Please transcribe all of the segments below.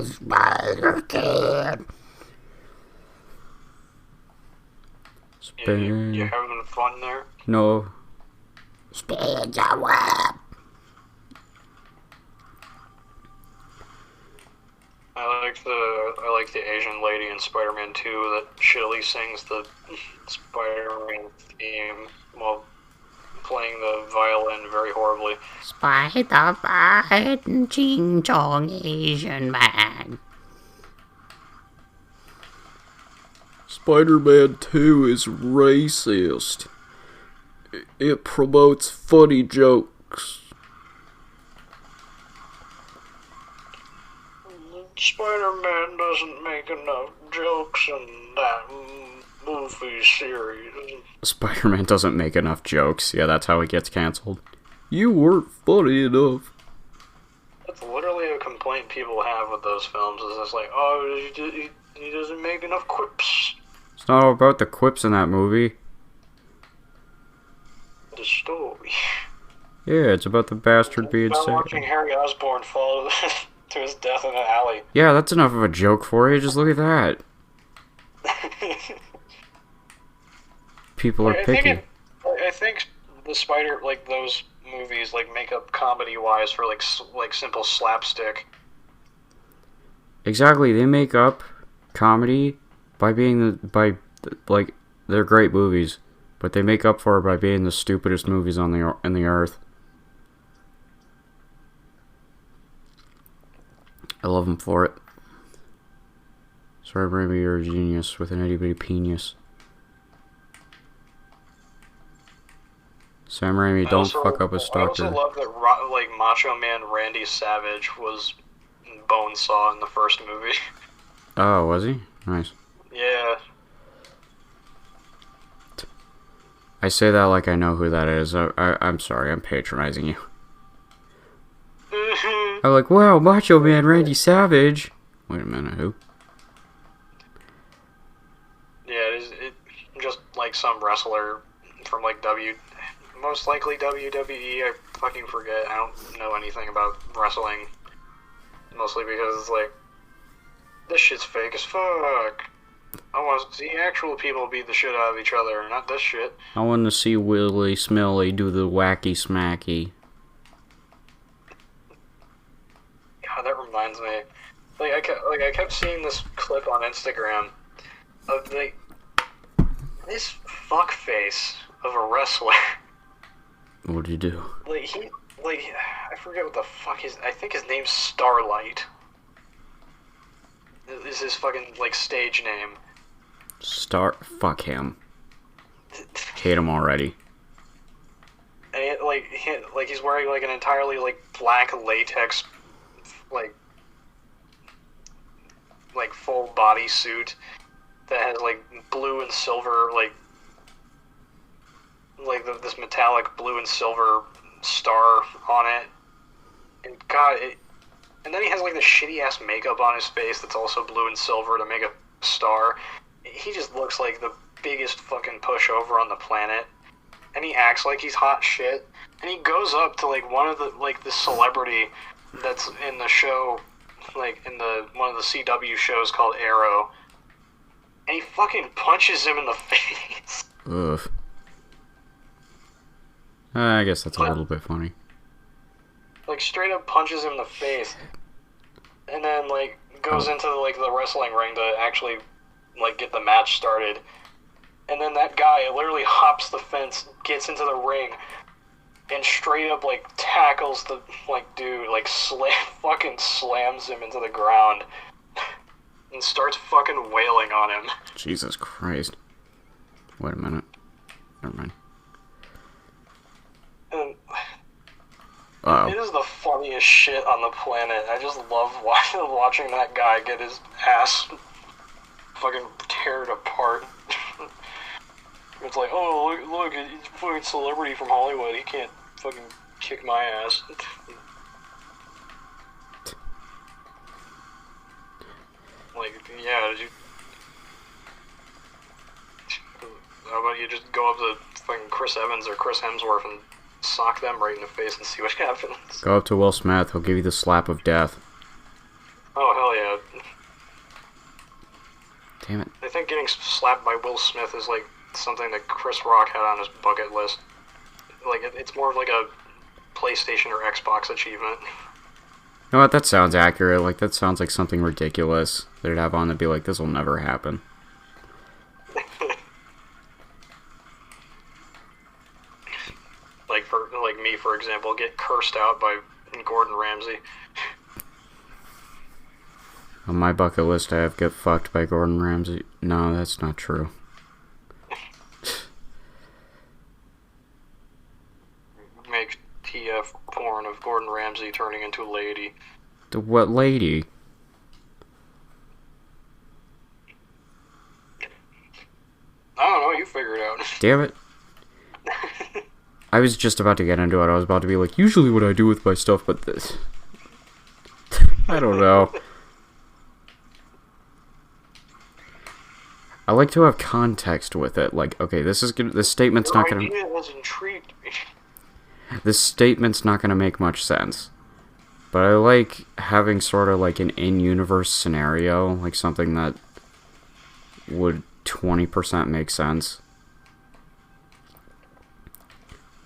Spider-Kid. You having fun there? No. Spin the web. I like the Asian lady in Spider-Man 2 that shittily sings the Spider-Man theme while playing the violin very horribly. Spider-Man, ching-chong Asian man. Spider-Man 2 is racist. It promotes funny jokes. Spider-Man doesn't make enough jokes in that movie series. Spider-Man doesn't make enough jokes. Yeah, that's how he gets canceled. You weren't funny enough. That's literally a complaint people have with those films. Is just like, oh, he doesn't make enough quips. It's not all about the quips in that movie. The story. Yeah, it's about the bastard being I'm sick. watching Harry Osborn fall to his death in an alley. Yeah, that's enough of a joke for you. Just look at that. People are picky. I think the Spider, like those movies, like make up comedy-wise for like simple slapstick. Exactly, they make up comedy by being like they're great movies, but they make up for it by being the stupidest movies on the earth. I love them for it. Sorry, Raimi, you're a genius with an itty-bitty penis. Sam Raimi, don't fuck up a stalker. I also love that, like, Macho Man Randy Savage was Bonesaw in the first movie. Oh, was he? Nice. Yeah. I say that like I know who that is. I'm sorry, I'm patronizing you. I'm like, wow, Macho Man Randy Savage. Wait a minute, who? Yeah, it just like some wrestler from like most likely WWE. I fucking forget. I don't know anything about wrestling. Mostly because it's like, this shit's fake as fuck. I want to see actual people beat the shit out of each other, not this shit. I want to see Willie Smelly do the wacky smacky. God, that reminds me. I kept seeing this clip on Instagram of this fuckface of a wrestler. What'd you do? I forget what the fuck I think his name's Starlight. Is his fucking stage name. Fuck him. Hate him already. And he's wearing an entirely black latex full body suit that has blue and silver this metallic blue and silver star on it. And God, and then he has this shitty ass makeup on his face that's also blue and silver to make a star. He just looks like the biggest fucking pushover on the planet. And he acts like he's hot shit. And he goes up to one of the celebrity that's in the show, in one of the CW shows called Arrow. And he fucking punches him in the face. Ugh. I guess that's a little bit funny. Straight up punches him in the face. And then goes into the wrestling ring to actually get the match started. And then that guy literally hops the fence, gets into the ring, and straight up tackles the dude, fucking slams him into the ground and starts fucking wailing on him. Jesus Christ. Wait a minute. Never mind. And it is the funniest shit on the planet. I just love watching that guy get his ass fucking teared apart. It's like, oh, look, he's a fucking celebrity from Hollywood. He can't fucking kick my ass. Yeah, how about you just go up to fucking Chris Evans or Chris Hemsworth and sock them right in the face and see what happens? Go up to Will Smith. He'll give you the slap of death. Oh, hell yeah. Damn it. I think getting slapped by Will Smith is like something that Chris Rock had on his bucket list. Like it's more of like a PlayStation or Xbox achievement. You know what? That sounds accurate. Like, that sounds like something ridiculous they'd have on to be like, this will never happen. Like me, for example, get cursed out by Gordon Ramsay. On my bucket list, I have get fucked by Gordon Ramsay. No, that's not true. Make TF porn of Gordon Ramsay turning into a lady. The what lady? I don't know, you figure it out. Damn it. I was just about to get into it. I was about to be like, usually what I do with my stuff, but this... I don't know. I like to have context with it. Like, okay, this statement's not gonna... Your idea has intrigued me. This statement's not gonna make much sense. But I like having sort of like an in-universe scenario, like something that would 20% make sense.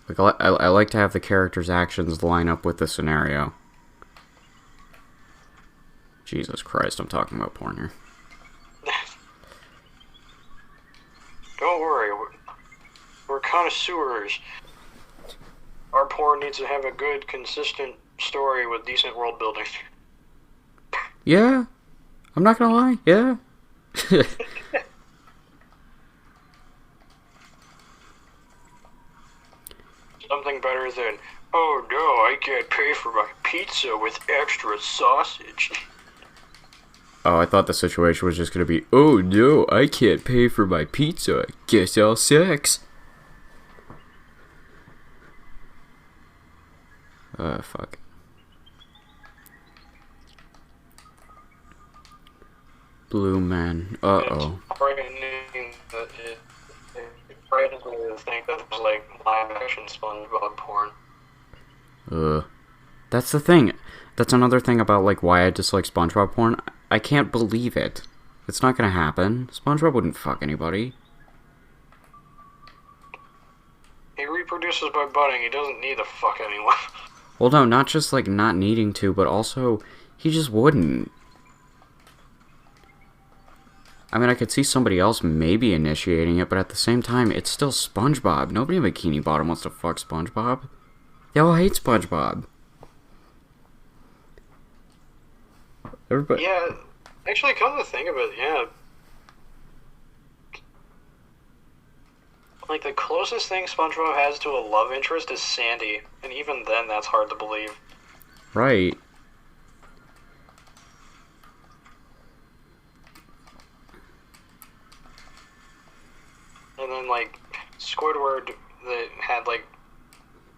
Like, I like to have the character's actions line up with the scenario. Jesus Christ, I'm talking about porn here. Don't worry, we're connoisseurs. Our porn needs to have a good, consistent story with decent world building. Yeah, I'm not gonna lie, yeah. Something better than, oh no, I can't pay for my pizza with extra sausage. Oh, I thought the situation was just gonna be, oh no, I can't pay for my pizza. Guess I'll sex. Fuck. Blue man. Uh-oh. It's frightening that it frightens me to think that there's like live action SpongeBob porn. That's the thing. That's another thing about like why I dislike SpongeBob porn. I can't believe it. It's not gonna happen. SpongeBob wouldn't fuck anybody. He reproduces by budding, he doesn't need to fuck anyone. Well, no, not just like not needing to, but also he just wouldn't. I mean, I could see somebody else maybe initiating it, but at the same time, it's still SpongeBob. Nobody in Bikini Bottom wants to fuck SpongeBob. They all hate SpongeBob. Everybody. Yeah, actually, come to think of it, yeah. Like, the closest thing SpongeBob has to a love interest is Sandy, and even then, that's hard to believe. Right. And then, like, Squidward that had, like,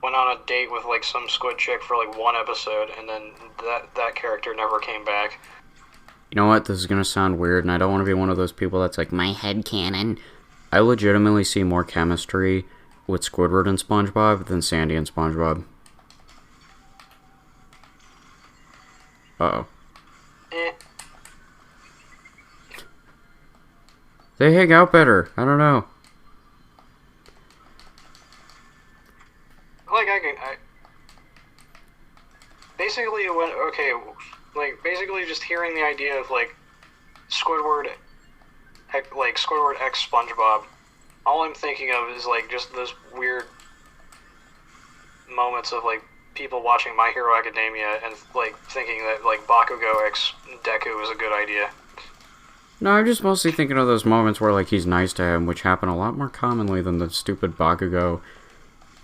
went on a date with, like, some squid chick for, like, one episode, and then that character never came back. You know what? This is gonna sound weird, and I don't want to be one of those people that's like, my headcanon. I legitimately see more chemistry with Squidward and SpongeBob than Sandy and SpongeBob. Uh-oh. Eh. They hang out better. I don't know. Like, basically, basically just hearing the idea of, like, Squidward X SpongeBob, all I'm thinking of is, like, just those weird moments of, like, people watching My Hero Academia and, like, thinking that, like, Bakugo X Deku is a good idea. No, I'm just mostly thinking of those moments where, like, he's nice to him, which happen a lot more commonly than the stupid Bakugo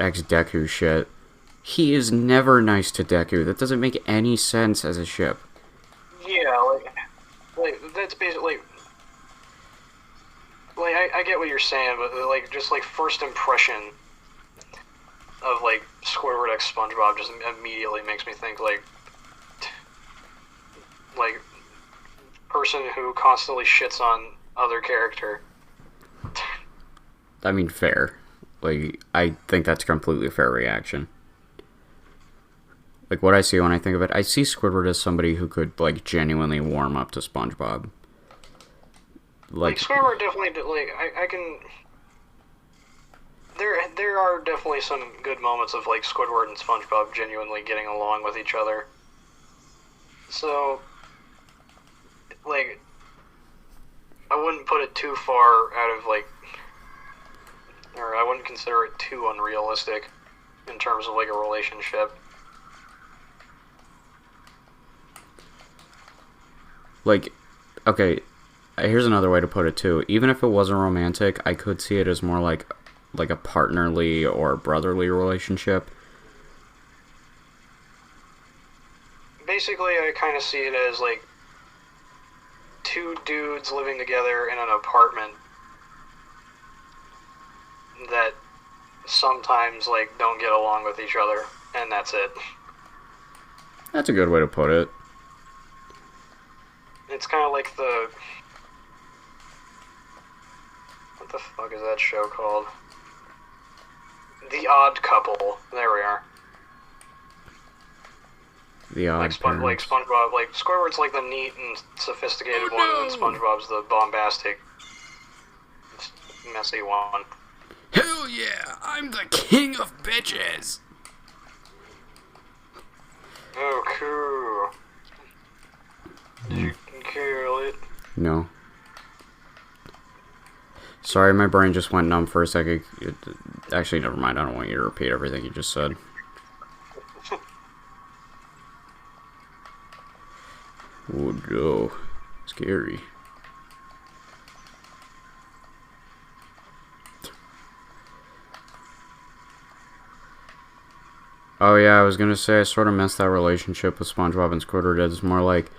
X Deku shit. He is never nice to Deku. That doesn't make any sense as a ship. Yeah, like that's basically... Like, I get what you're saying, but, like, just, like, first impression of, like, Squidward X SpongeBob just immediately makes me think, like, person who constantly shits on other character. I mean, fair. Like, I think that's a completely fair reaction. Like, what I see when I think of it, I see Squidward as somebody who could, like, genuinely warm up to SpongeBob. Like Squidward definitely like I can. There are definitely some good moments of like Squidward and SpongeBob genuinely getting along with each other. So, like, I wouldn't put it too far out of like, or I wouldn't consider it too unrealistic in terms of like a relationship. Like, okay, here's another way to put it too. Even if it wasn't romantic, I could see it as more like a partnerly or brotherly relationship. Basically, I kind of see it as like two dudes living together in an apartment that sometimes like don't get along with each other, and that's it. That's a good way to put it. It's kind of like what the fuck is that show called? The Odd Couple. There we are. The Odd like SpongeBob, like Squidward's like the neat and sophisticated one, and then SpongeBob's the bombastic, messy one. Hell yeah, I'm the king of bitches. Oh, cool. Did you kill it? No. Sorry, my brain just went numb for a second. Actually, never mind. I don't want you to repeat everything you just said. Oh no. Scary. Oh yeah, I was gonna say I sort of missed that relationship with SpongeBob and Squidward. It's more like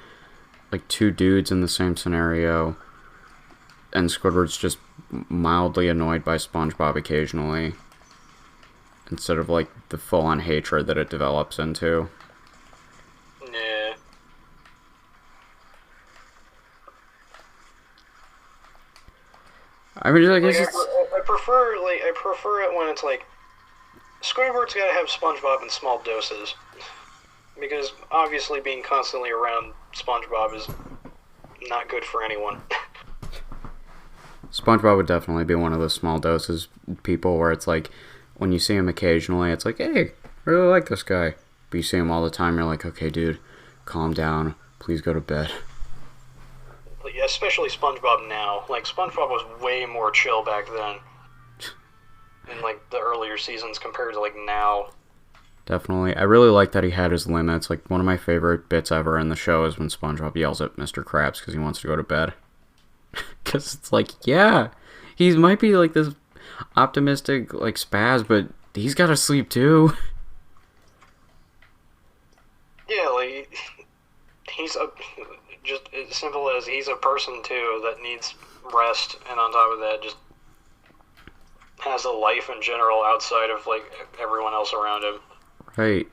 two dudes in the same scenario, and Squidward's just mildly annoyed by SpongeBob occasionally, instead of like the full-on hatred that it develops into. Yeah. I mean, I guess I prefer it when it's like Squidward's got to have SpongeBob in small doses, because obviously being constantly around SpongeBob is not good for anyone. SpongeBob would definitely be one of those small doses people where it's like, when you see him occasionally, it's like, hey, I really like this guy. But you see him all the time, you're like, okay, dude, calm down. Please go to bed. Especially SpongeBob now. Like, SpongeBob was way more chill back then. In, like, the earlier seasons compared to, like, now. Definitely. I really like that he had his limits. Like, one of my favorite bits ever in the show is when SpongeBob yells at Mr. Krabs because he wants to go to bed. Because it's like, yeah, he might be like this optimistic like spaz, but he's got to sleep too. Yeah, like he's just as simple as he's a person too that needs rest, and on top of that, just has a life in general outside of like everyone else around him. Right.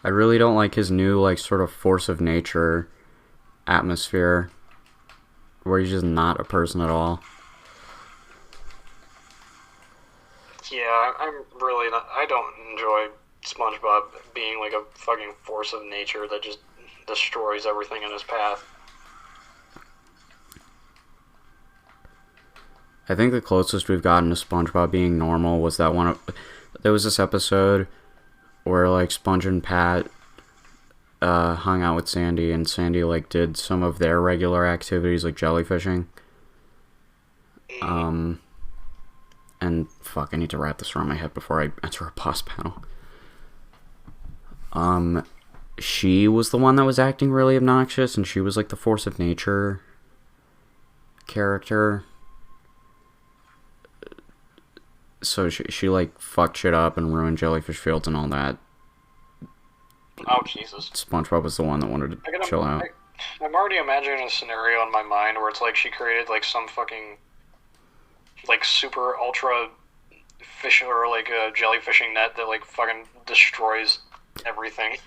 I really don't like his new like sort of force of nature atmosphere, where he's just not a person at all. Yeah, I'm really not. I don't enjoy SpongeBob being like a fucking force of nature that just destroys everything in his path. I think the closest we've gotten to SpongeBob being normal was that one. There was this episode where like Sponge and Pat hung out with Sandy, and Sandy like did some of their regular activities like jellyfishing. And fuck, I need to wrap this around my head before I enter a boss panel. She was the one that was acting really obnoxious, and she was like the force of nature character. So she like fucked shit up and ruined Jellyfish Fields and all that. Oh, Jesus. SpongeBob was the one that wanted to chill out. I'm already imagining a scenario in my mind where it's like she created like some fucking like super ultra fish or like a jellyfishing net that like fucking destroys everything.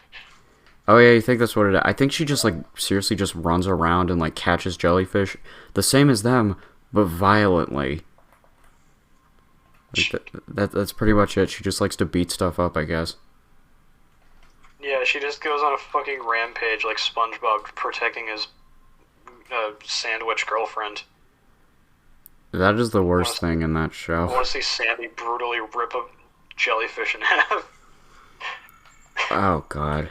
Oh yeah, you think that's what it is? I think she just like seriously just runs around and like catches jellyfish, the same as them, but violently. Like that's pretty much it. She just likes to beat stuff up, I guess. Yeah, she just goes on a fucking rampage like SpongeBob protecting his sandwich girlfriend. That is the worst thing in that I show. want to see Sandy brutally rip a jellyfish in half. Oh, God.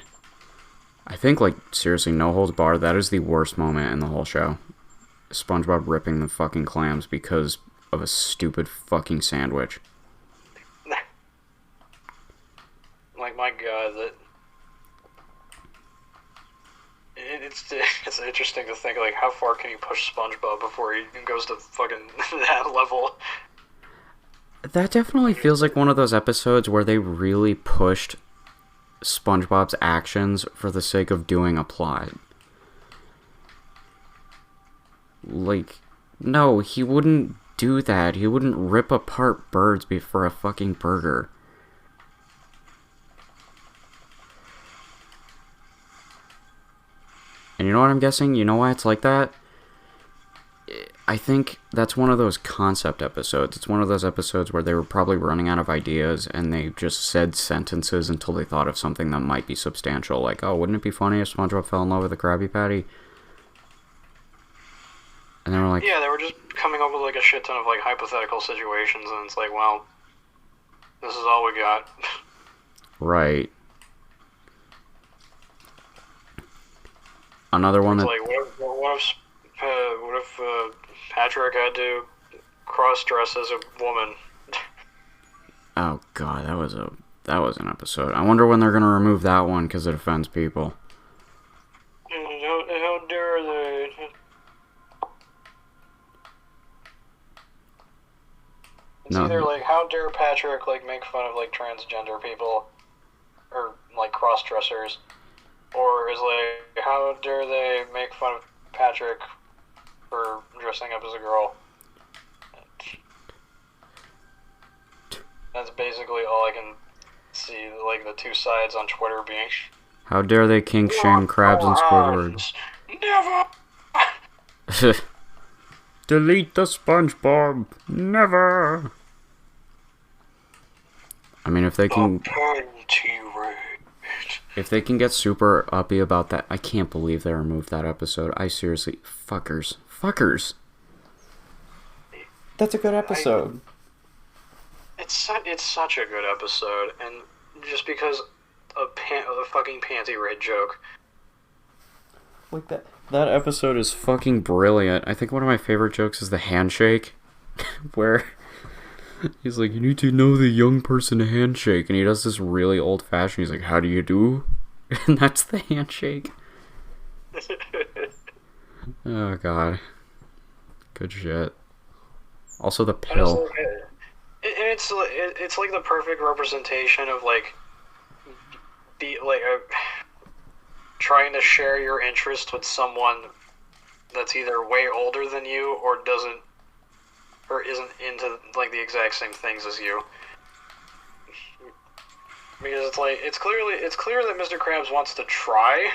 I think, like, seriously, no holds barred, that is the worst moment in the whole show. SpongeBob ripping the fucking clams because of a stupid fucking sandwich. Like, my God, that... It's interesting to think, like, how far can you push SpongeBob before he goes to fucking that level? That definitely feels like one of those episodes where they really pushed SpongeBob's actions for the sake of doing a plot. Like, no, he wouldn't do that. He wouldn't rip apart birds for a fucking burger. And you know what I'm guessing? You know why it's like that? I think that's one of those concept episodes. It's one of those episodes where they were probably running out of ideas and they just said sentences until they thought of something that might be substantial. Like, oh, wouldn't it be funny if SpongeBob fell in love with a Krabby Patty? And they were like... Yeah, they were just coming up with like a shit ton of like hypothetical situations, and it's like, well, this is all we got. Right. Another one It's that... like, what if Patrick had to cross-dress as a woman? Oh, God, that was an episode. I wonder when they're going to remove that one because it offends people. How dare they? It's either like, how dare Patrick like make fun of like transgender people or like cross-dressers, or is like, how dare they make fun of Patrick for dressing up as a girl? That's basically all I can see, like, the two sides on Twitter being... How dare they kink shame Krabs and Squidward? Never! Delete the SpongeBob! Never! I mean, if they can... If they can get super uppy about that... I can't believe they removed that episode. I seriously... Fuckers. Fuckers! That's a good episode. It's such a good episode, and just because a fucking panty raid joke. Like that episode is fucking brilliant. I think one of my favorite jokes is the handshake, where he's like, you need to know the young person handshake, and he does this really old-fashioned, he's like, how do you do? And that's the handshake. Oh, God. Good shit. Also the pill. It's like the perfect representation of like trying to share your interest with someone that's either way older than you or isn't into like the exact same things as you. Because it's like it's clear that Mr. Krabs wants to try,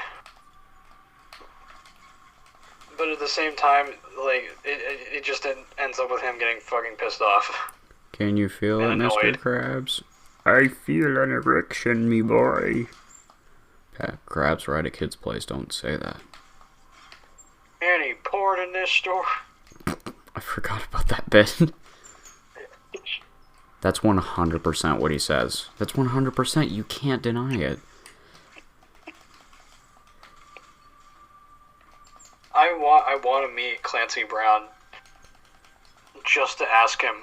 but at the same time, like it just ends up with him getting fucking pissed off. Can you feel it, annoyed. Mr. Krabs? I feel an erection, me boy. Pat, Krabs right at Kid's Place, don't say that. Any porn in this store? I forgot about that bit. That's 100% what he says. That's 100%. You can't deny it. I want to meet Clancy Brown just to ask him,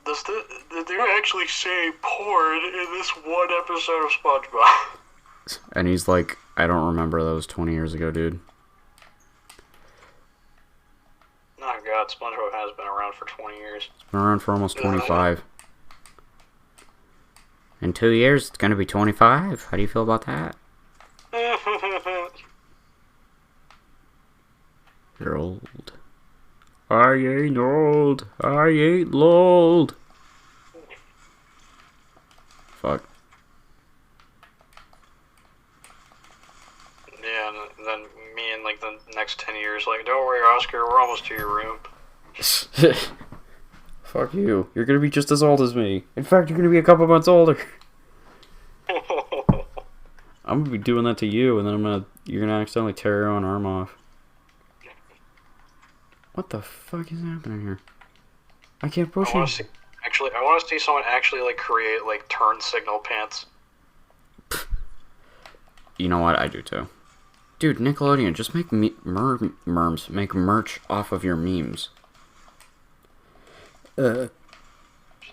did they actually say porn in this one episode of SpongeBob? And he's like, I don't remember, that was 20 years ago, dude. Oh God, SpongeBob has been around for 20 years. It's been around for almost 25. In 2 years, it's gonna be 25. How do you feel about that? You're old. I ain't old. I ain't old. Fuck. Yeah, and then me in like the next 10 years, like, don't worry, Oscar, we're almost to your room. Fuck you. You're gonna be just as old as me. In fact, you're gonna be a couple months older. I'm gonna be doing that to you, and then you're gonna accidentally tear your own arm off. What the fuck is happening here? I can't I push want it. to see. Actually, I want to see someone actually like create like turn signal pants. You know what? I do too. Dude, Nickelodeon, just make merms. Make merch off of your memes. Just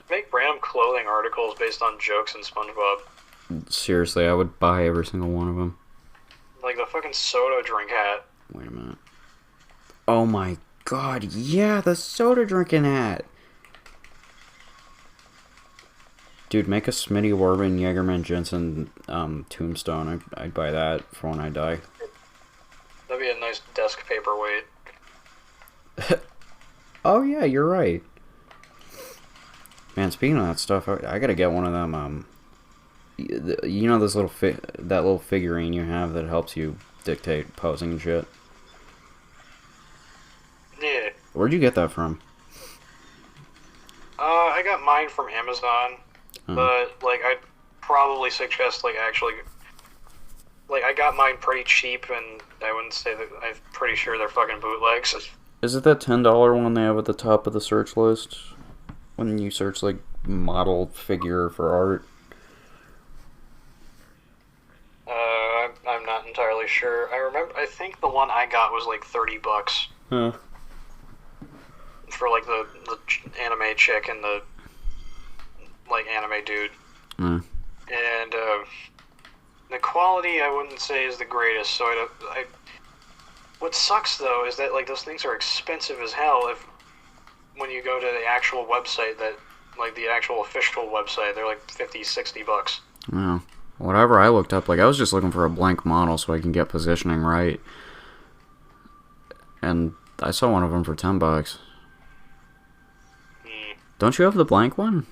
make random clothing articles based on jokes in SpongeBob. Seriously, I would buy every single one of them. Like the fucking soda drink hat. Wait a minute. Oh my god, yeah, the soda drinking hat. Dude, make a Smitty Warben Jaegerman Jensen tombstone. I'd buy that for when I die. That'd be a nice desk paperweight. Oh yeah, you're right. Man, speaking of that stuff, I gotta get one of them. You know this that little figurine you have that helps you dictate posing and shit. Yeah. Where'd you get that from? I got mine from Amazon, but like I'd probably suggest like actually, like I got mine pretty cheap, and I wouldn't say that. I'm pretty sure they're fucking bootlegs. Is it that $10 one they have at the top of the search list when you search like model figure for art? I'm not entirely sure. I think the one I got was like $30. Huh. For like the anime chick and the like anime dude. And the quality I wouldn't say is the greatest. So what sucks though is that like those things are expensive as hell. If when you go to the actual website, that like the actual official website, they're like $50-$60. Wow. Whatever I looked up, like I was just looking for a blank model so I can get positioning right, and I saw one of them for $10. Don't you have the blank one?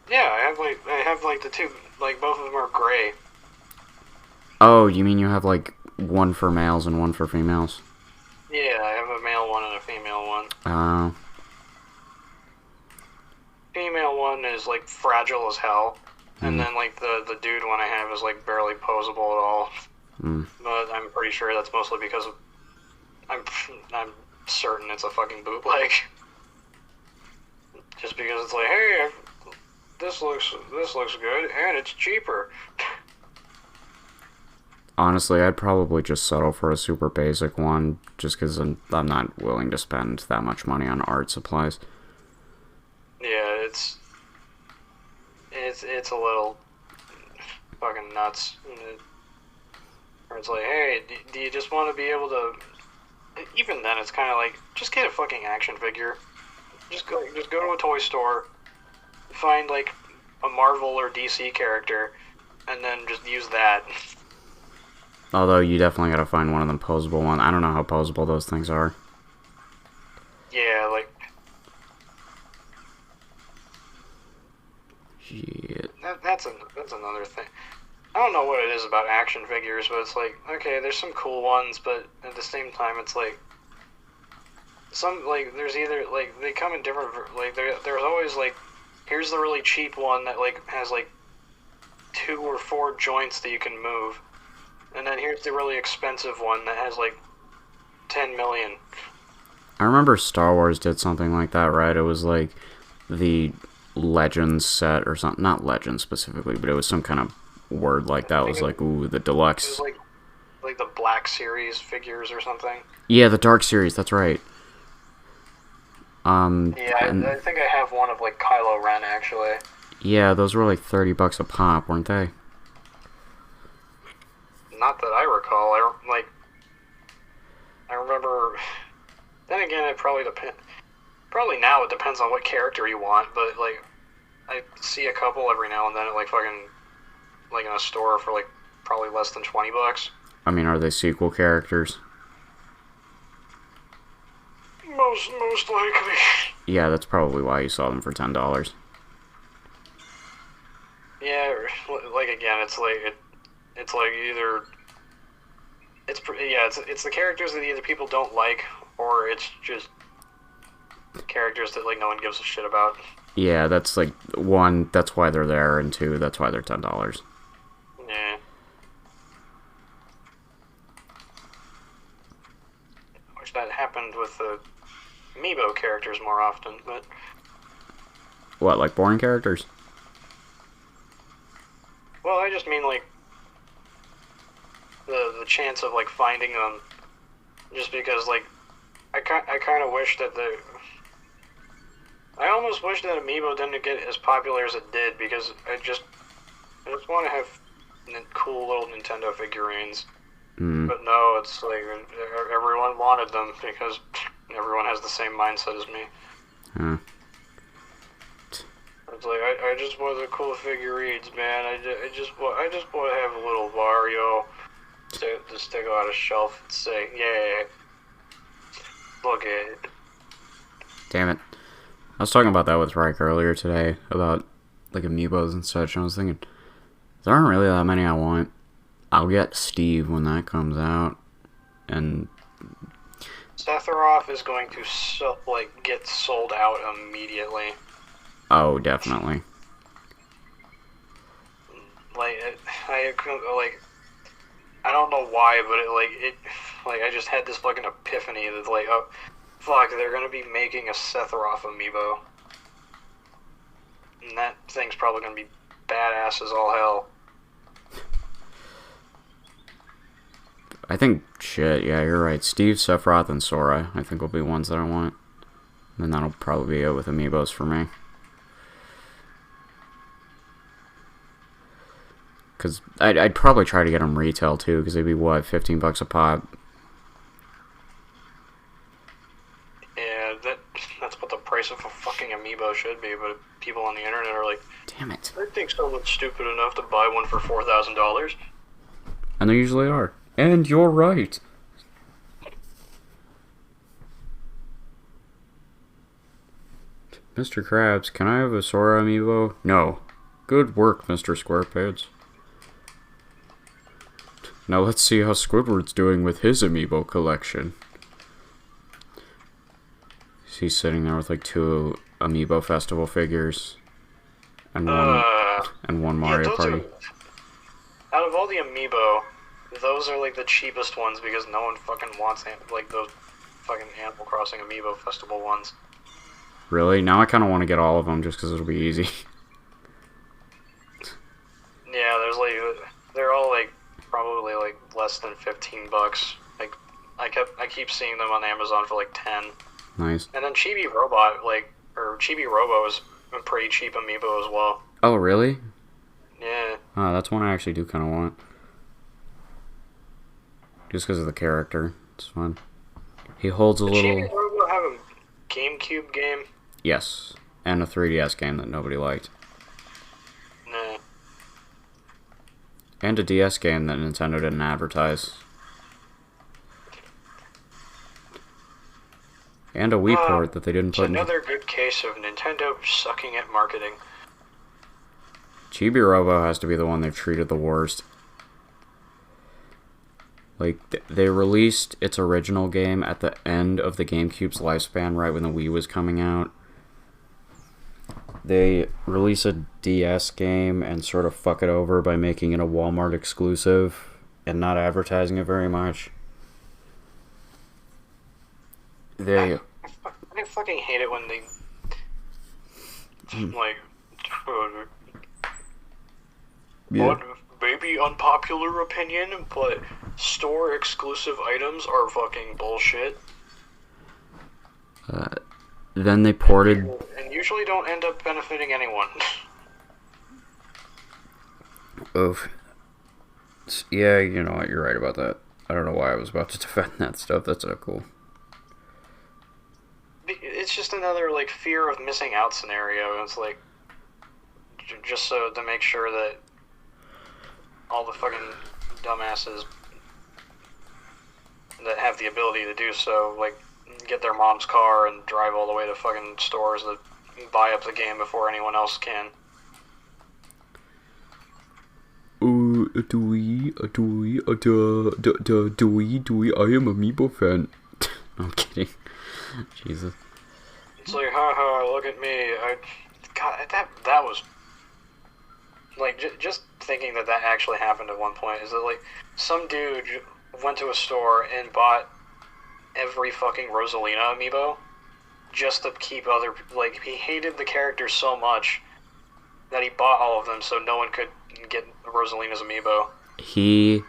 Yeah, I have like the two, like both of them are gray. Oh, you mean you have like one for males and one for females? Yeah, I have a male one and a female one. Oh. Female one is like fragile as hell, and then like the dude one I have is like barely posable at all. But I'm pretty sure that's mostly because I'm certain it's a fucking bootleg. Just because it's like, hey, this looks good and it's cheaper. Honestly, I'd probably just settle for a super basic one, just because I'm not willing to spend that much money on art supplies. Yeah, it's a little fucking nuts. Or it's like, hey, do you just want to be able to? Even then, it's kind of like, just get a fucking action figure. Just go to a toy store, find like a Marvel or DC character, and then just use that. Although you definitely gotta find one of them posable ones. I don't know how posable those things are. Yeah, like. Shit. That's another thing. I don't know what it is about action figures, but it's like, okay, there's some cool ones, but at the same time, it's like. Some, like, there's either, like, they come in different, like, there's always, like, here's the really cheap one that, like, has, like, 2 or 4 joints that you can move. And then here's the really expensive one that has, like, 10 million. I remember Star Wars did something like that, right? It was, like, the Legends set or something. Not Legends specifically, but it was some kind of word like that. It was like, ooh, the deluxe. It was, like the Black Series figures or something. Yeah, the Dark Series, that's right. Yeah, I think I have one of, like, Kylo Ren, actually. Yeah, those were like $30 a pop, weren't they? Not that I recall. I remember. Then again, it probably depends. Probably now it depends on what character you want, but, like, I see a couple every now and then at, like, fucking, like, in a store for, like, probably less than $20. I mean, are they sequel characters? Most likely. Yeah, that's probably why you saw them for $10. Yeah, like again, it's like either it's the characters that either people don't like, or it's just characters that like no one gives a shit about. Yeah, that's like one, that's why they're there, and two, that's why they're $10. Yeah. Always that happened with the amiibo characters more often, but... What, like boring characters? Well, I just mean, like, the chance of, like, finding them, just because, like, I kind of wish that I almost wish that amiibo didn't get as popular as it did, because I just want to have cool little Nintendo figurines. But no, it's like everyone wanted them because everyone has the same mindset as me. It's like I just want the cool figurines, man. I just want to have a little Wario to stick on a shelf and say, "Yeah, look at it." Damn it! I was talking about that with Riker earlier today about like amiibos and such, and I was thinking there aren't really that many I want. I'll get Steve when that comes out, and Sephiroth is going to get sold out immediately. Oh, definitely. Like I don't know why, but I just had this fucking epiphany that like, oh, fuck, they're gonna be making a Sephiroth amiibo, and that thing's probably gonna be badass as all hell. I think, shit, yeah, you're right. Steve, Sephiroth, and Sora, I think will be ones that I want. And that'll probably be it with amiibos for me. Because I'd probably try to get them retail, too, because they'd be, what, $15 a pop? Yeah, that's what the price of a fucking amiibo should be, but people on the internet are like, damn it. I think someone's stupid enough to buy one for $4,000. And they usually are. And you're right. Mr. Krabs, can I have a Sora amiibo? No. Good work, Mr. SquarePants. Now let's see how Squidward's doing with his amiibo collection. He's sitting there with like 2 amiibo festival figures. And one Mario Party. Out of all the amiibo, those are like the cheapest ones because no one fucking wants like those fucking Animal Crossing amiibo festival ones. Really? Now I kind of want to get all of them just because it'll be easy. Yeah, they're all like probably like less than $15. Like I keep seeing them on Amazon for like 10. Nice. And then Chibi Robo is a pretty cheap amiibo as well. Oh, really? Yeah. Oh, that's one I actually do kind of want. Just because of the character. It's fun. He holds a little... Did Chibi Robo have a GameCube game? Yes. And a 3DS game that nobody liked. Nah. And a DS game that Nintendo didn't advertise. And a Wii port that they didn't put in. Another good case of Nintendo sucking at marketing. Chibi Robo has to be the one they've treated the worst. Like, they released its original game at the end of the GameCube's lifespan, right when the Wii was coming out. They release a DS game and sort of fuck it over by making it a Walmart exclusive and not advertising it very much. I fucking hate it when they like what, maybe unpopular opinion, but store exclusive items are fucking bullshit. Then they ported... And usually don't end up benefiting anyone. Oof. Yeah, you know what, you're right about that. I don't know why I was about to defend that stuff. That's so cool. It's just another, like, fear of missing out scenario. It's like, just so to make sure that all the fucking dumbasses that have the ability to do so, like, get their mom's car and drive all the way to fucking stores that buy up the game before anyone else can. I am Amiibo fan. I'm kidding. Jesus. It's like, haha, look at me. God, that was... Like, just thinking that actually happened at one point is that, like, some dude went to a store and bought every fucking Rosalina amiibo just to keep other, like, he hated the character so much that he bought all of them so no one could get Rosalina's amiibo. He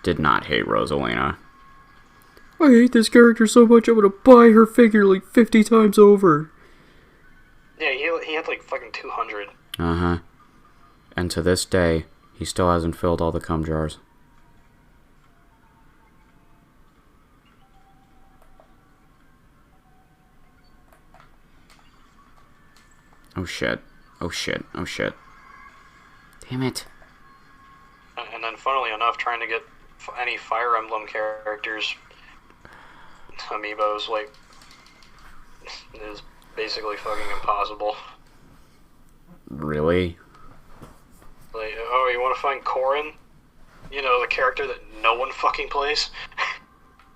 did not hate Rosalina. I hate this character so much I'm gonna buy her figure like 50 times over. Yeah, he had like fucking 200. Uh-huh. And to this day, he still hasn't filled all the cum jars. Oh shit. Oh shit. Oh shit. Damn it. And then, funnily enough, trying to get any Fire Emblem characters amiibos, like, is basically fucking impossible. Really? Like, oh, you want to find Corrin? You know, the character that no one fucking plays?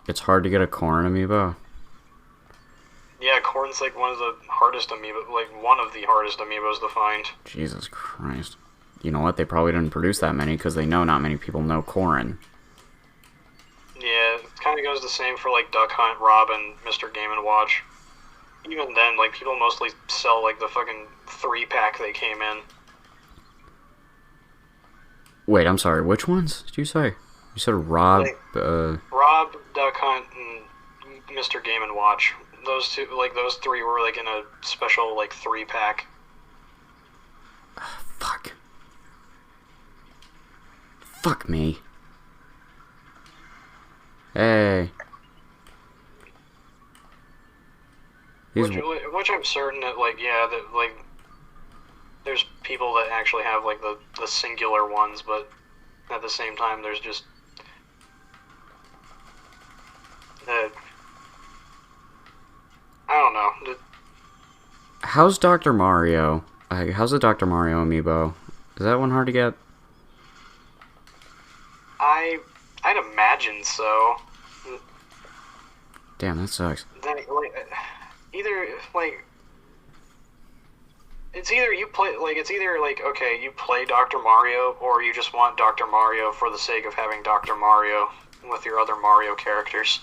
It's hard to get a Corrin amiibo. Yeah, Corrin's like one of the hardest amiibos to find. Jesus Christ. You know what? They probably didn't produce that many because they know not many people know Corrin. Yeah, it kind of goes the same for like Duck Hunt, Rob, and Mr. Game & Watch. Even then, like, people mostly sell like the fucking 3-pack they came in. Wait, I'm sorry. Which ones did you say? You said Rob, Rob, Duck Hunt, and Mr. Game & Watch. Those two, like, those three were like in a special like 3-pack. Fuck. Fuck me. Hey. Which I'm certain that, like, yeah, that, like, there's people that actually have, like, the singular ones, but at the same time, there's just... I don't know. How's Dr. Mario? How's the Dr. Mario amiibo? Is that one hard to get? I'd imagine so. Damn, that sucks. Then, like, it's either you play, like, it's either, like, okay, you play Dr. Mario, or you just want Dr. Mario for the sake of having Dr. Mario with your other Mario characters.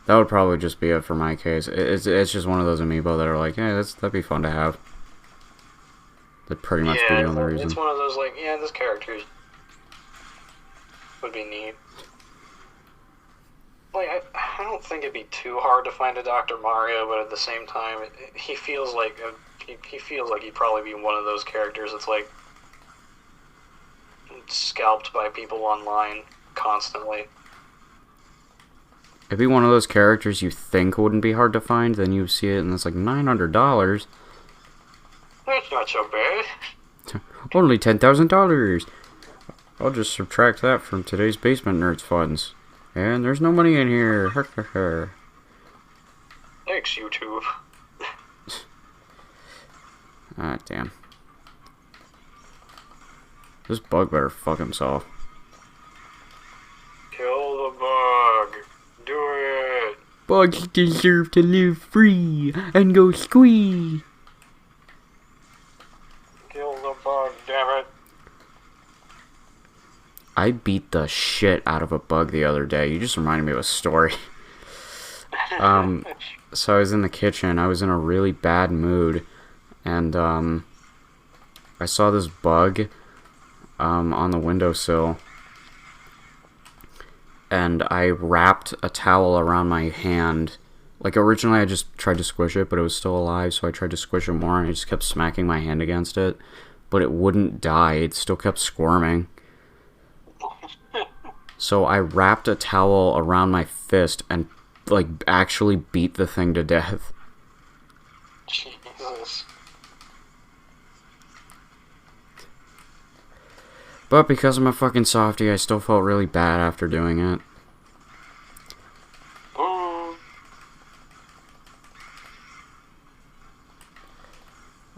That would probably just be it for my case. It's just one of those amiibo that are like, hey, that'd be fun to have. That'd pretty much be the only reason. It's one of those, like, yeah, this character would be neat. Like, I don't think it'd be too hard to find a Dr. Mario, but at the same time, he feels like he'd probably be one of those characters that's, like, scalped by people online constantly. It'd be one of those characters you think wouldn't be hard to find, then you see it and it's like $900. That's not so bad. Only $10,000. I'll just subtract that from today's Basement Nerds funds. And there's no money in here. Thanks, YouTube. Ah, damn. This bug better fuck himself. Kill the bug. Do it. Bugs deserve to live free and go squee. Kill the bug, damn it. I beat the shit out of a bug the other day. You just reminded me of a story. So I was in the kitchen. I was in a really bad mood. And, I saw this bug, on the windowsill. And I wrapped a towel around my hand. Like, originally I just tried to squish it, but it was still alive. So I tried to squish it more, and I just kept smacking my hand against it. But it wouldn't die. It still kept squirming. So I wrapped a towel around my fist and, like, actually beat the thing to death. Jesus. But because I'm a fucking softie, I still felt really bad after doing it. Ooh.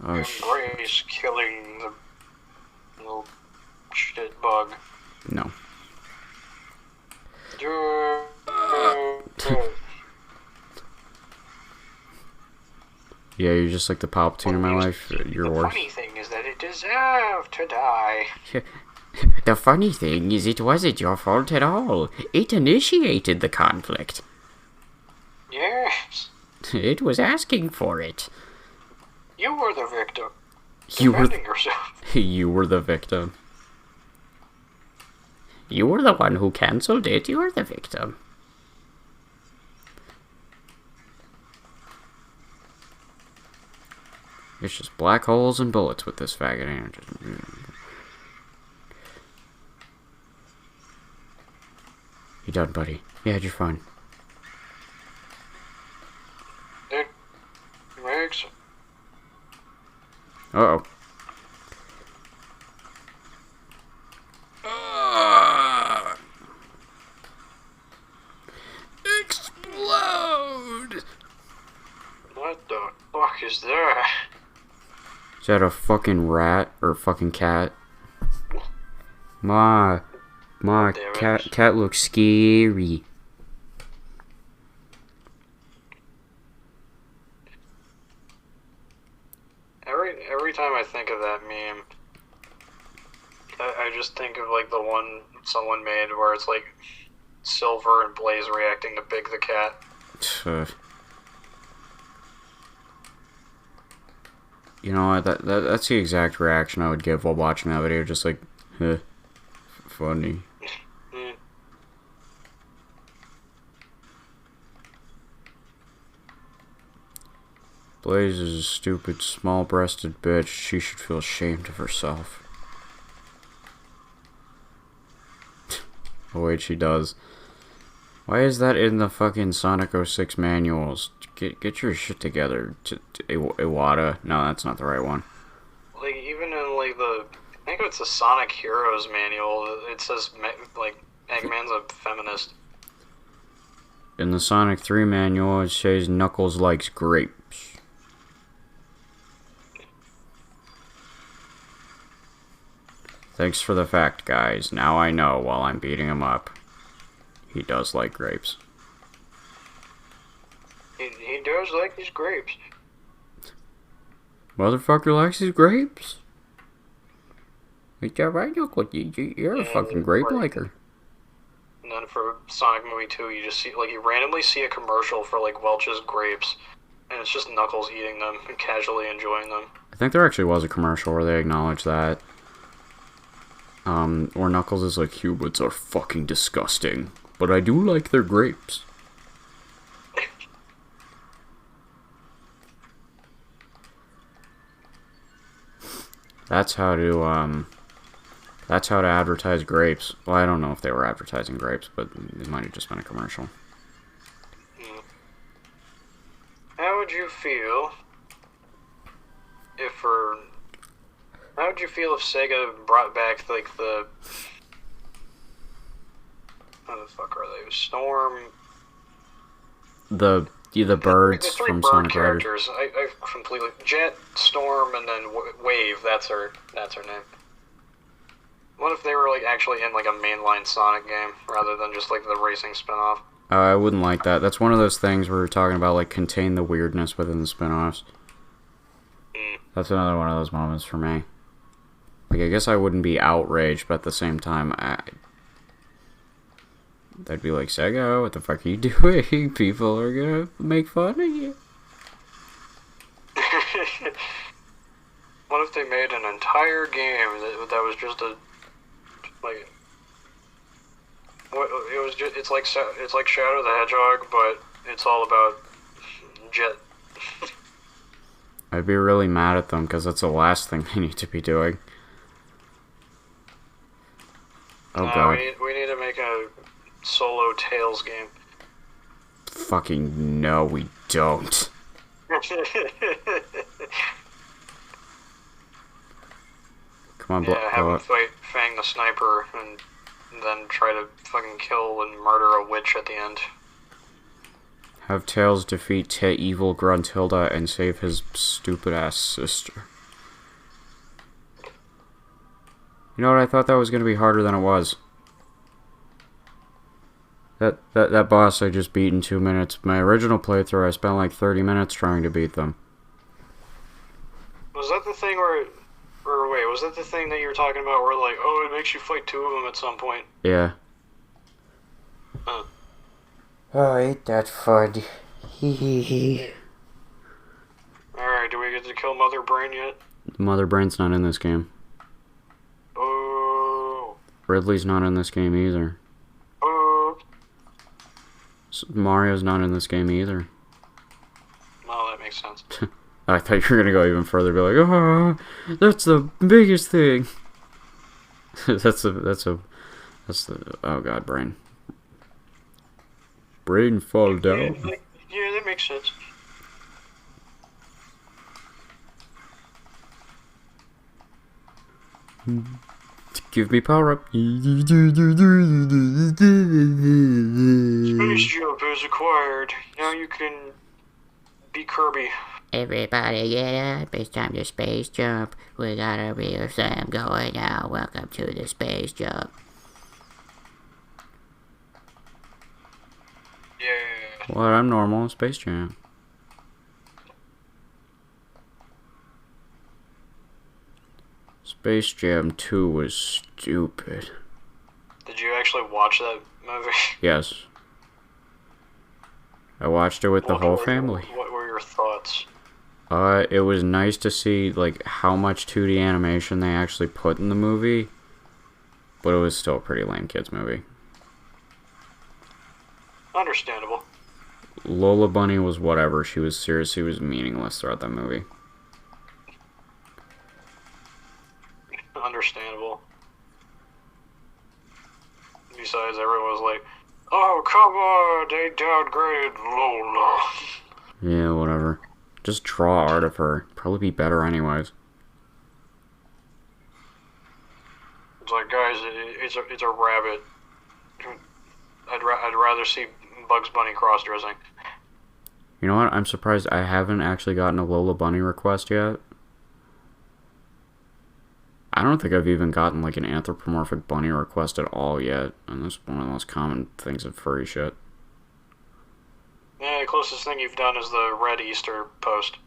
Oh, Embrace killing the little shit bug. No. Yeah, you're just like the Palpatine in my life. You're worse. The funny thing is that it deserved to die. The funny thing is it wasn't your fault at all. It initiated the conflict. Yes. It was asking for it. You were the victim. You were Defending yourself. You were the victim. You were the one who cancelled it. You were the victim. It's just black holes and bullets with this faggot hand. You done, buddy? You had your fun. It makes... Uh-oh. Explode! What the fuck is that? Is that a fucking rat or a fucking cat? Ma, Damn it. cat looks scary. Every time I think of that meme, I just think of like the one someone made where it's like Silver and Blaze reacting to Big the Cat. You know what? That's the exact reaction I would give while watching that video. Just like, funny. Blaze is a stupid, small-breasted bitch. She should feel ashamed of herself. Oh wait, she does. Why is that in the fucking Sonic 06 manuals? Get your shit together. Iwata. No, that's not the right one. Like even in like I think it's the Sonic Heroes manual. It says like Eggman's a feminist. In the Sonic 3 manual, it says Knuckles likes grapes. Thanks for the fact, guys. Now I know while I'm beating him up. He does like grapes. He does like his grapes. Motherfucker likes his grapes? Is that right, Knuckles? You're a fucking grape liker. And then for Sonic Movie 2, you just see, like, you randomly see a commercial for, like, Welch's grapes, and it's just Knuckles eating them and casually enjoying them. I think there actually was a commercial where they acknowledged that. Where Knuckles is like, humans are fucking disgusting, but I do like their grapes. That's how to advertise grapes. Well, I don't know if they were advertising grapes, but it might have just been a commercial. How would you feel if Sega brought back, like, how the fuck are they? Storm... The birds the three from bird Sonic characters. Riders. I completely... Jet, Storm, and then Wave, that's her name. What if they were, like, actually in, like, a mainline Sonic game, rather than just, like, the racing spin-off? I wouldn't like that. That's one of those things where we're talking about, like, contain the weirdness within the spin-offs. That's another one of those moments for me. Like, I guess I wouldn't be outraged, but at the same time, they'd be like, Sega, what the fuck are you doing? People are gonna make fun of you. What if they made an entire game that was just a... like... It's like Shadow the Hedgehog, but it's all about Jet. I'd be really mad at them, because that's the last thing they need to be doing. Oh god. We need to make a solo Tails game. Fucking no, we don't. Come on, have him fight Fang the Sniper, and then try to fucking kill and murder a witch at the end. Have Tails defeat evil Gruntilda and save his stupid-ass sister. You know what, I thought that was going to be harder than it was. That boss I just beat in 2 minutes. My original playthrough, I spent like 30 minutes trying to beat them. Was that the thing was that the thing that you were talking about where, like, oh, it makes you fight two of them at some point? Yeah. Huh. Oh, ain't that fun? Alright, do we get to kill Mother Brain yet? Mother Brain's not in this game. Oh. Ridley's not in this game either. Oh. Mario's not in this game either. No, that makes sense. I thought you were gonna go even further, be like, oh, that's the biggest thing. that's the, oh god, brain. Brain fall down. Yeah, that makes sense. Give me power up. Space jump is acquired. Now you can be Kirby. Everybody get up, it's time to space jump. We got a real Sam going now. Welcome to the space jump. Yeah. What? I'm normal. Space Jam. Space Jam 2 was stupid. Did you actually watch that movie? Yes. I watched it with the whole family. What were your thoughts? It was nice to see, like, how much 2D animation they actually put in the movie. But it was still a pretty lame kids movie. Understandable. Lola Bunny was whatever. She was meaningless throughout that movie. Understandable. Besides, everyone was like, oh, come on, they downgraded Lola. Yeah, whatever. Just draw art of her. Probably be better anyways. It's like, guys, it's a rabbit. I'd rather see Bugs Bunny cross-dressing. You know what? I'm surprised I haven't actually gotten a Lola Bunny request yet. I don't think I've even gotten like an anthropomorphic bunny request at all yet, and that's one of the most common things of furry shit. Yeah, the closest thing you've done is the red Easter post.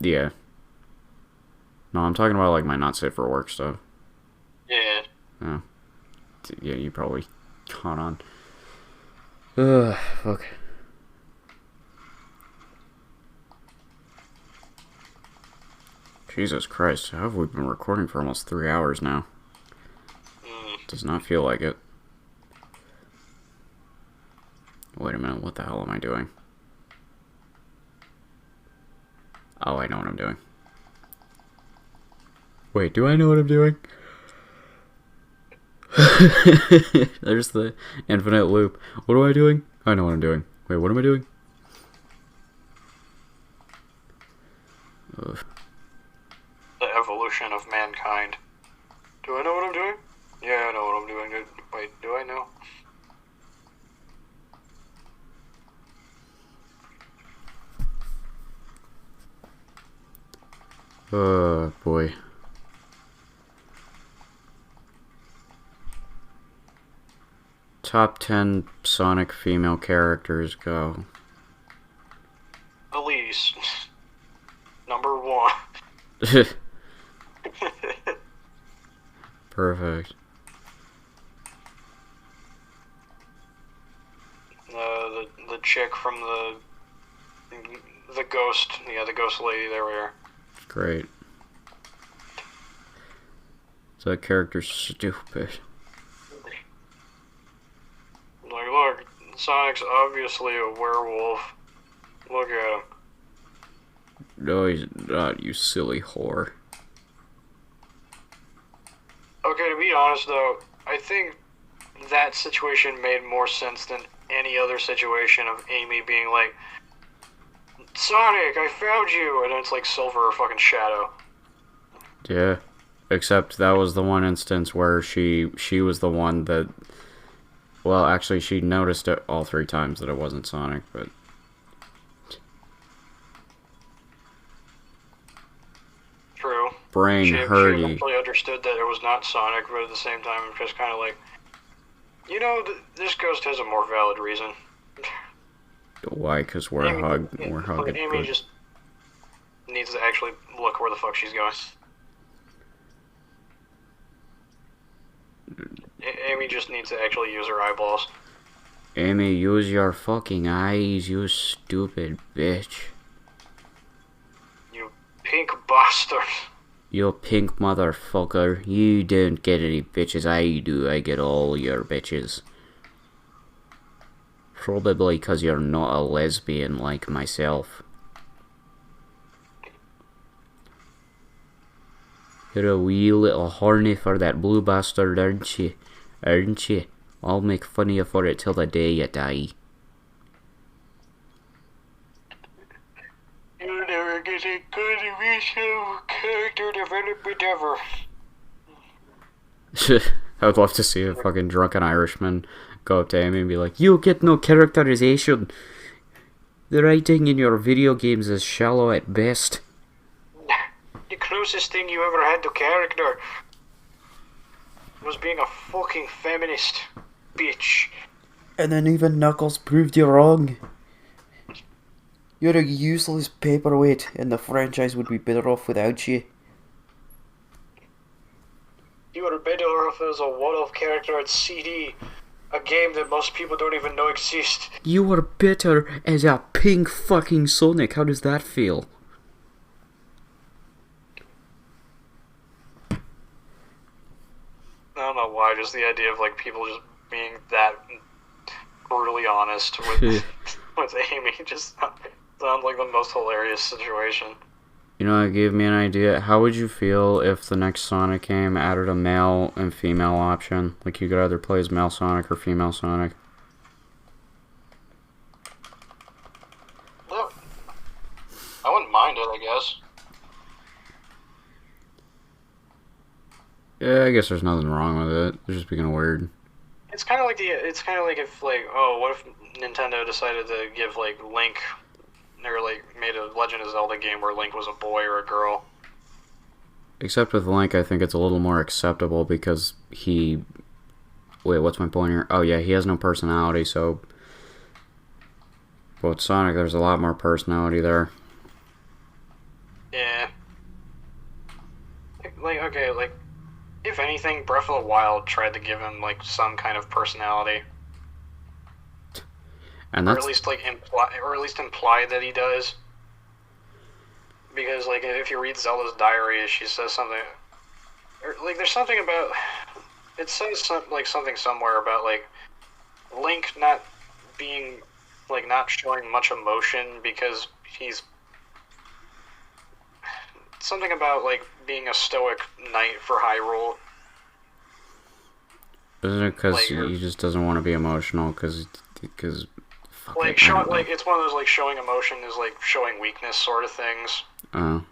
Yeah. No, I'm talking about like my not safe for work stuff. Yeah. Yeah. Yeah, you probably caught on. Ugh, fuck. Jesus Christ, how have we been recording for almost 3 hours now? Does not feel like it. Wait a minute, what the hell am I doing? Oh, I know what I'm doing. Wait, do I know what I'm doing? There's the infinite loop. What am I doing? I know what I'm doing. Wait, what am I doing? Ugh. The evolution of mankind. Do I know what I'm doing? Yeah, I know what I'm doing. Wait, do I know? Oh, boy. Top 10 Sonic female characters, go. Elise. Number 1. Perfect. The chick from the ghost, yeah, the ghost lady, there we are. Great. That character's stupid. Like, look, Sonic's obviously a werewolf. Look at him. No, he's not, you silly whore. Okay, to be honest though, I think that situation made more sense than any other situation of Amy being like, Sonic, I found you! And it's like Silver or fucking Shadow. Yeah. Except that was the one instance where she was the one that... Well, actually, she noticed it all 3 times that it wasn't Sonic, but... True. Brain She hurty. eventually understood that it was not Sonic, but at the same time, it was just kind of like, you know, this ghost has a more valid reason. Why? Because we're hugging. Amy just needs to actually look where the fuck she's going. Amy just needs to actually use her eyeballs. Amy, use your fucking eyes, you stupid bitch. You pink bastard. You pink motherfucker. You don't get any bitches. I do. I get all your bitches. Probably because you're not a lesbian like myself. You're a wee little horny for that blue bastard, aren't you? Aren't you? I'll make fun of you for it till the day you die. You're never gonna good original character development ever. I would love to see a fucking drunken Irishman go up to Amy and be like, "You get no characterization. The writing in your video games is shallow at best." The closest thing you ever had to character was being a fucking feminist, bitch. And then even Knuckles proved you wrong. You're a useless paperweight, and the franchise would be better off without you. You were better off as a one-off character at CD, a game that most people don't even know exists. You were better as a pink fucking Sonic. How does that feel? I don't know why, just the idea of like people just being that brutally honest with with Amy just sounds like the most hilarious situation. You know, it gave me an idea. How would you feel if the next Sonic game added a male and female option? Like you could either play as male Sonic or female Sonic. Yeah. I wouldn't mind it, I guess. Yeah, I guess there's nothing wrong with it. It's just being weird. It's kind of like if like, oh, what if Nintendo decided to give like Link, or like made a Legend of Zelda game where Link was a boy or a girl. Except with Link, I think it's a little more acceptable because he... Wait, what's my point here? Oh yeah, he has no personality, so... But with Sonic, there's a lot more personality there. Yeah. Like, okay, like, if anything, Breath of the Wild tried to give him, like, some kind of personality. And Or that's... at least, like, imply that he does. Because, like, if you read Zelda's diary, she says something... Or, like, there's something about... It says, something somewhere about, like, Link not being... Like, not showing much emotion because he's... Something about, like, being a stoic knight for Hyrule. Isn't it because like, he just doesn't want to be emotional? Because like, it's one of those, like, showing emotion is, like, showing weakness sort of things. Oh.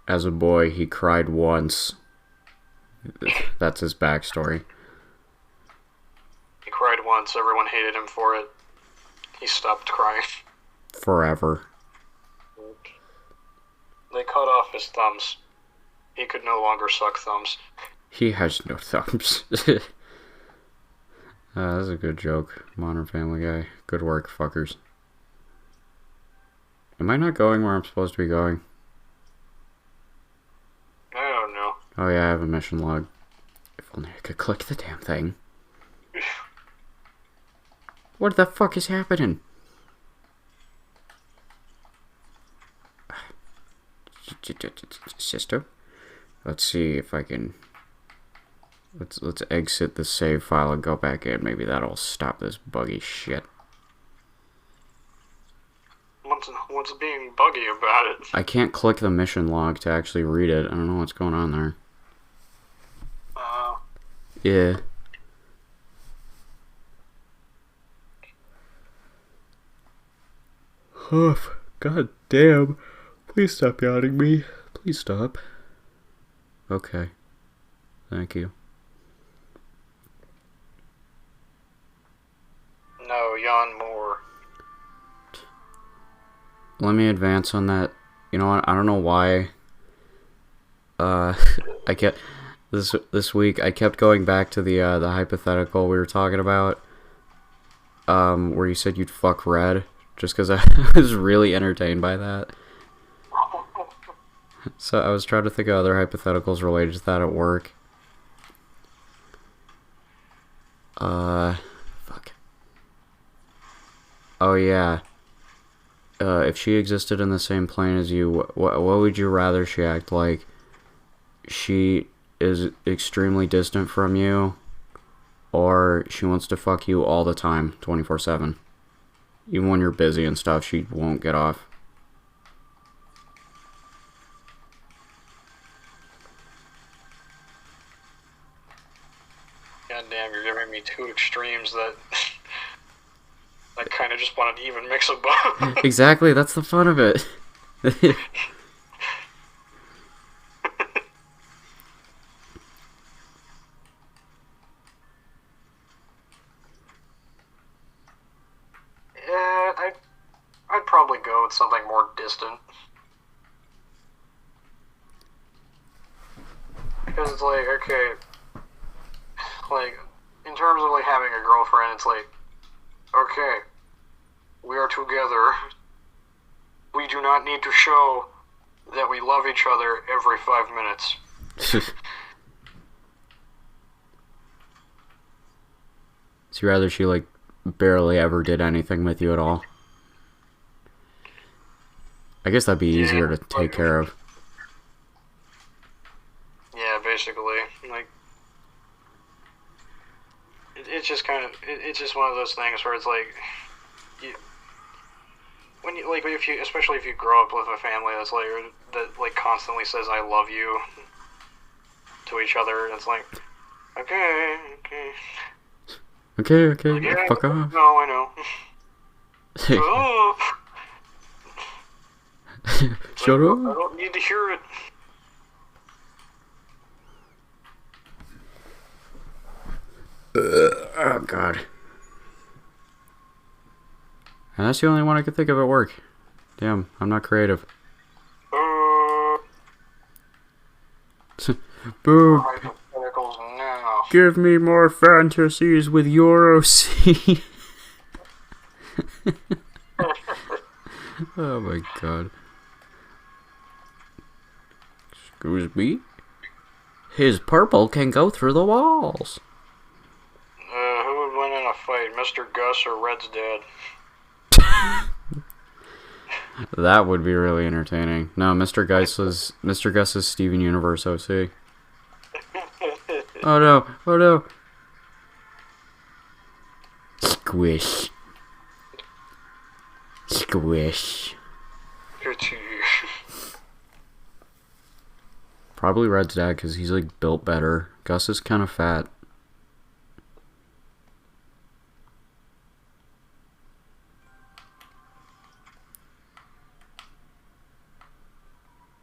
As a boy, he cried once. That's his backstory. He cried once, everyone hated him for it. He stopped crying. Forever. They cut off his thumbs. He could no longer suck thumbs. He has no thumbs. That's a good joke. Modern Family Guy. Good work, fuckers. Am I not going where I'm supposed to be going? I don't know. Oh yeah, I have a mission log. If only I could click the damn thing. What the fuck is happening? Sister? Let's see if I can... Let's exit the save file and go back in. Maybe that'll stop this buggy shit. What's being buggy about it? I can't click the mission log to actually read it. I don't know what's going on there. Yeah. Oh, god damn. Please stop yawning me. Please stop. Okay. Thank you. No, yawn more. Let me advance on that. You know what? I don't know why. I kept this week. I kept going back to the hypothetical we were talking about. Where you said you'd fuck Red, just because I was really entertained by that. So I was trying to think of other hypotheticals related to that at work. Oh yeah. If she existed in the same plane as you, what would you rather she act like? She is extremely distant from you, or she wants to fuck you all the time, 24/7. Even when you're busy and stuff, she won't get off. God damn, you're giving me two extremes that I kind of just want an even mix of both. Exactly, that's the fun of it. Yeah, I'd probably go with something more distant. Because it's like, okay, like, in terms of like having a girlfriend, it's like, okay, we are together. We do not need to show that we love each other every 5 minutes. So rather she like barely ever did anything with you at all. I guess that'd be easier to take care of. Yeah, basically, like, it's just kind of, it's just one of those things where it's like, when you, like, if you, especially if you grow up with a family that's like, that like constantly says "I love you" to each other, it's like, okay. Okay, Like, yeah, fuck off. No, I know. Oh, Shut I up. don't need to hear it. Oh god. And that's the only one I could think of at work. Damn, I'm not creative. Boo. Hypotheticals now. Give me more fantasies with Euro-C. Oh my god. Excuse me? His purple can go through the walls. Who would win in a fight, Mr. Gus or Red's dad? That would be really entertaining. No, Mr. Gus is Steven Universe OC. Oh no, oh no. Squish. Squish. Probably Red's dad because he's like built better. Gus is kind of fat.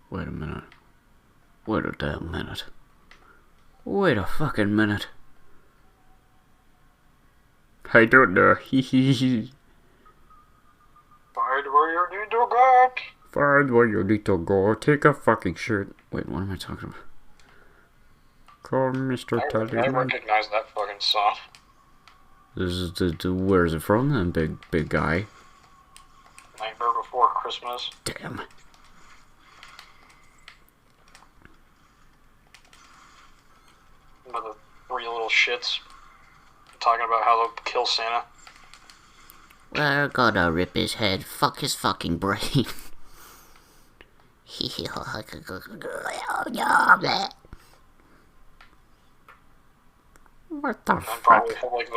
Wait a minute. Wait a damn minute. Wait a fucking minute. I don't know. Hee. Find where you need to go. Find where you need to go. Take a fucking shirt. Wait, what am I talking about? Call Mr. I Tallyman. recognize that fucking song. This is where is it from then, big guy? Nightmare Before Christmas. Damn. About the three little shits talking about how they'll kill Santa. We're gonna rip his head. Fuck his fucking brain. What the And fuck? probably have like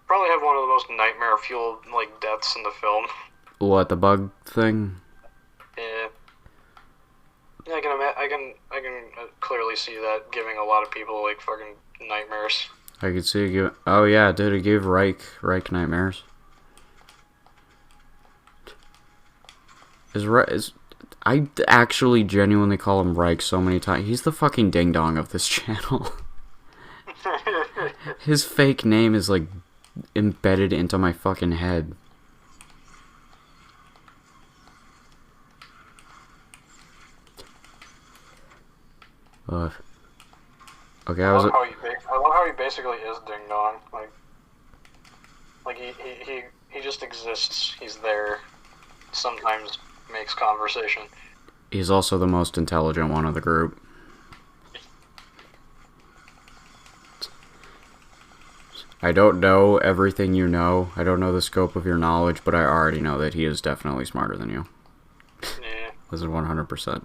probably have one of the most nightmare fueled like deaths in the film. What, the bug thing? Yeah. Yeah, I can clearly see that giving a lot of people like fucking nightmares. I could see it give. Oh yeah, did it give Reich nightmares? I actually genuinely call him Reich so many times. He's the fucking ding dong of this channel. His fake name is like embedded into my fucking head. Okay, I love how he basically is Ding Dong. Like he just exists. He's there. Sometimes makes conversation. He's also the most intelligent one of the group. I don't know everything you know. I don't know the scope of your knowledge, but I already know that he is definitely smarter than you. Yeah. This is 100%.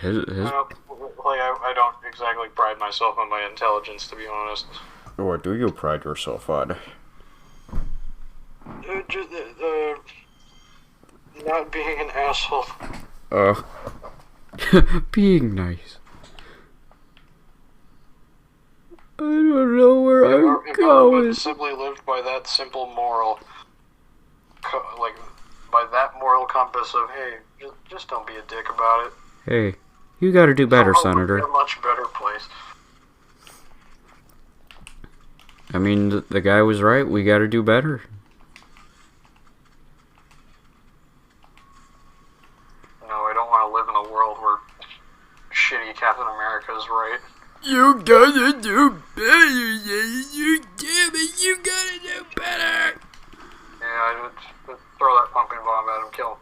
His I don't exactly pride myself on my intelligence, to be honest. What do you pride yourself on? Not being an asshole. Being nice. I don't know where I'm If going. everyone simply lived by that simple moral, by that moral compass of, hey, just don't be a dick about it. Hey, you gotta do better, Senator. A much better place. I mean, the guy was right. We gotta do better. No, I don't want to live in a world where shitty Captain America is right. You gotta do better, you damn it, you gotta do better. Yeah, I would throw that pumpkin bomb at him, kill him.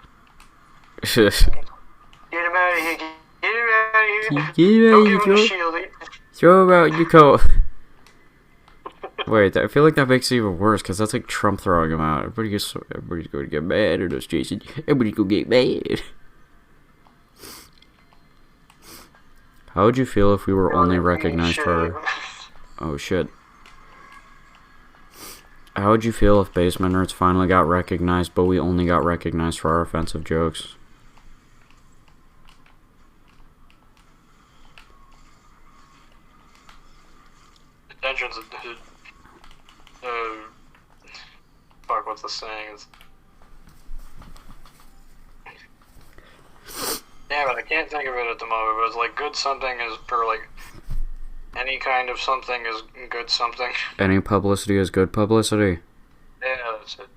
Get him out of here, get him out of here. Don't give him the shield. Throw him out, you go. Wait, I feel like that makes it even worse, because that's like Trump throwing him out. Everybody's going to get mad at us, Jason. Everybody's going to get mad. How would you feel if we were only recognized for our... Oh, shit. How would you feel if Basement Nerds finally got recognized, but we only got recognized for our offensive jokes? Attention's fuck, what's the saying? Yeah, but I can't think of it at the moment, but it's like good something is, or like, any kind of something is good something. Any publicity is good publicity. Yeah, that's it.